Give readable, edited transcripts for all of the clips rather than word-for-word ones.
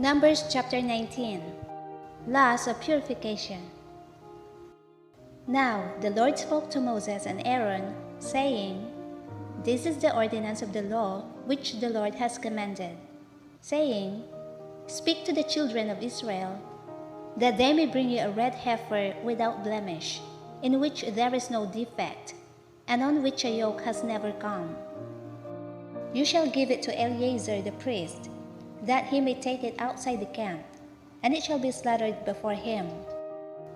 Numbers chapter 19. Laws of Purification. Now the Lord spoke to Moses and Aaron, saying, This is the ordinance of the law which the Lord has commanded, saying, Speak to the children of Israel, that they may bring you a red heifer without blemish, in which there is no defect, and on which a yoke has never come. You shall give it to Eleazar the priest, that he may take it outside the camp, and it shall be slaughtered before him.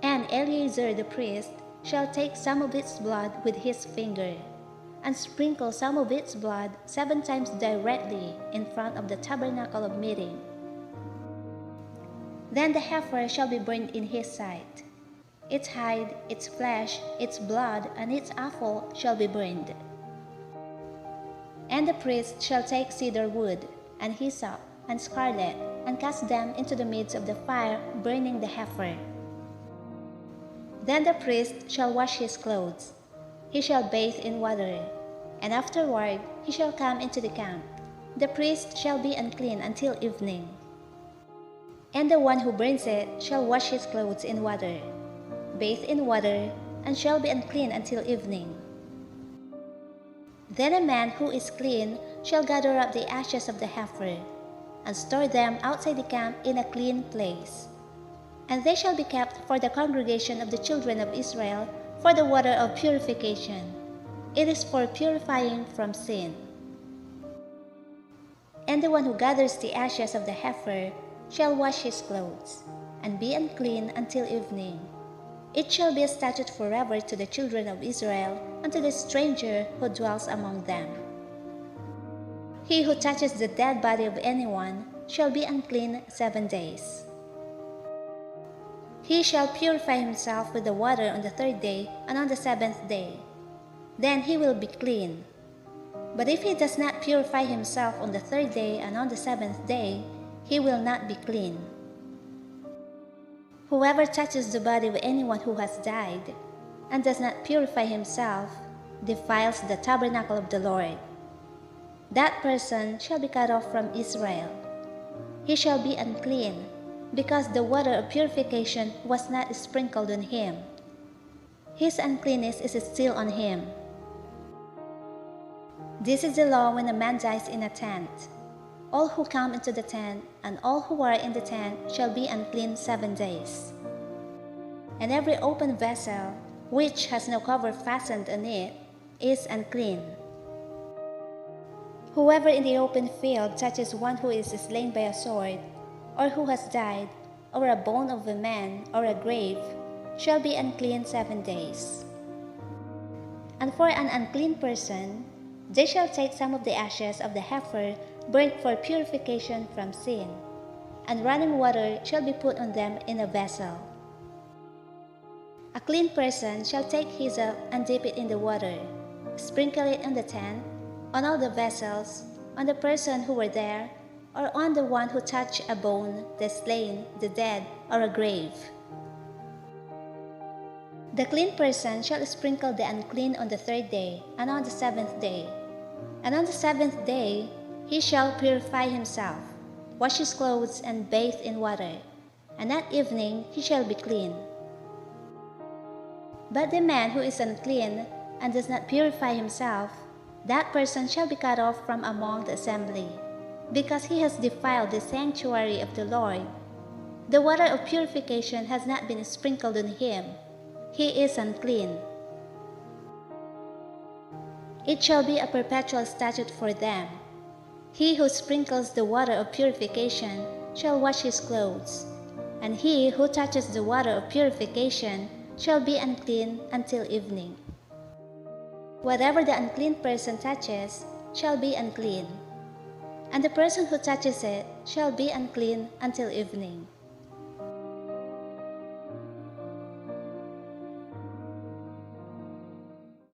And Eleazar the priest shall take some of its blood with his finger, and sprinkle some of its blood 7 times directly in front of the tabernacle of meeting. Then the heifer shall be burned in his sight. Its hide, its flesh, its blood, and its offal shall be burned. And the priest shall take cedarwood, and hyssop, and scarlet, and cast them into the midst of the fire, burning the heifer. Then the priest shall wash his clothes. He shall bathe in water, and afterward he shall come into the camp. The priest shall be unclean until evening. And the one who burns it shall wash his clothes in water, bathe in water, and shall be unclean until evening. Then a man who is clean shall gather up the ashes of the heifer, and store them outside the camp in a clean place. And they shall be kept for the congregation of the children of Israel for the water of purification. It is for purifying from sin. And the one who gathers the ashes of the heifer shall wash his clothes, and be unclean until evening. It shall be a statute forever to the children of Israel and to the stranger who dwells among them. He who touches the dead body of anyone shall be unclean 7 days. He shall purify himself with the water on the 3rd day and on the 7th day. Then he will be clean. But if he does not purify himself on the 3rd day and on the 7th day, he will not be clean. Whoever touches the body of anyone who has died and does not purify himself defiles the tabernacle of the Lord. That person shall be cut off from Israel. He shall be unclean, because the water of purification was not sprinkled on him. His uncleanness is still on him. This is the law when a man dies in a tent. All who come into the tent and all who are in the tent shall be unclean 7 days. And every open vessel, which has no cover fastened on it, is unclean. Whoever in the open field touches one who is slain by a sword, or who has died, or a bone of a man, or a grave, shall be unclean 7 days. And for an unclean person, they shall take some of the ashes of the heifer burnt for purification from sin, and running water shall be put on them in a vessel. A clean person shall take hyssop and dip it in the water, sprinkle it on the tent, on all the vessels, on the person who were there, or on the one who touched a bone, the slain, the dead, or a grave. The clean person shall sprinkle the unclean on the 3rd day and on the 7th day. And on the 7th day he shall purify himself, wash his clothes, and bathe in water, and at evening he shall be clean. But the man who is unclean and does not purify himself, that person shall be cut off from among the assembly, because he has defiled the sanctuary of the Lord. The water of purification has not been sprinkled on him. He is unclean. It shall be a perpetual statute for them. He who sprinkles the water of purification shall wash his clothes, and he who touches the water of purification shall be unclean until evening. Whatever the unclean person touches shall be unclean, and the person who touches it shall be unclean until evening.